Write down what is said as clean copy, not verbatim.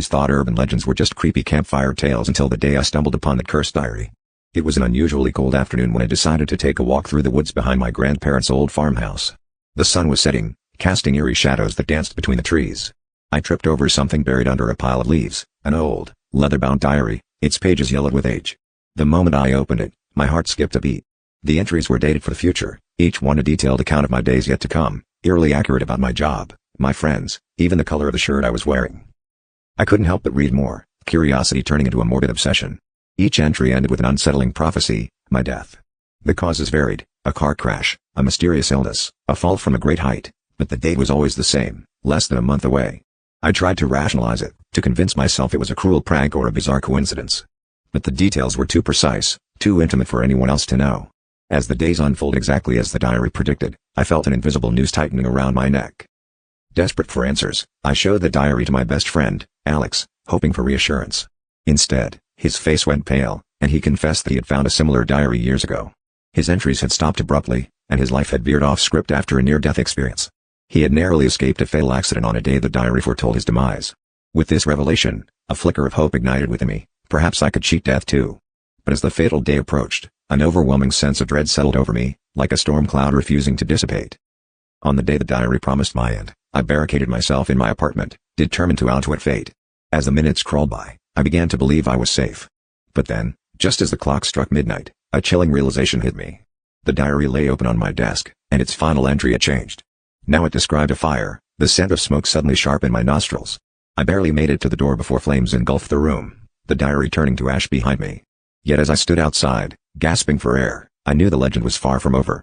always thought urban legends were just creepy campfire tales until the day I stumbled upon the cursed diary. It was an unusually cold afternoon when I decided to take a walk through the woods behind my grandparents' old farmhouse. The sun was setting, casting eerie shadows that danced between the trees. I tripped over something buried under a pile of leaves, an old, leather-bound diary, its pages yellowed with age. The moment I opened it, my heart skipped a beat. The entries were dated for the future, each one a detailed account of my days yet to come, eerily accurate about my job, my friends, even the color of the shirt I was wearing. I couldn't help but read more, curiosity turning into a morbid obsession. Each entry ended with an unsettling prophecy, my death. The causes varied, a car crash, a mysterious illness, a fall from a great height, but the date was always the same, less than a month away. I tried to rationalize it, to convince myself it was a cruel prank or a bizarre coincidence. But the details were too precise, too intimate for anyone else to know. As the days unfolded exactly as the diary predicted, I felt an invisible noose tightening around my neck. Desperate for answers, I showed the diary to my best friend, Alex, hoping for reassurance. Instead, his face went pale, and he confessed that he had found a similar diary years ago. His entries had stopped abruptly, and his life had veered off script after a near-death experience. He had narrowly escaped a fatal accident on a day the diary foretold his demise. With this revelation, a flicker of hope ignited within me. Perhaps I could cheat death too. But as the fatal day approached, an overwhelming sense of dread settled over me, like a storm cloud refusing to dissipate. On the day the diary promised my end, I barricaded myself in my apartment, determined to outwit fate. As the minutes crawled by, I began to believe I was safe. But then, just as the clock struck midnight, a chilling realization hit me. The diary lay open on my desk, and its final entry had changed. Now it described a fire, the scent of smoke suddenly sharp in my nostrils. I barely made it to the door before flames engulfed the room, the diary turning to ash behind me. Yet as I stood outside, gasping for air, I knew the legend was far from over.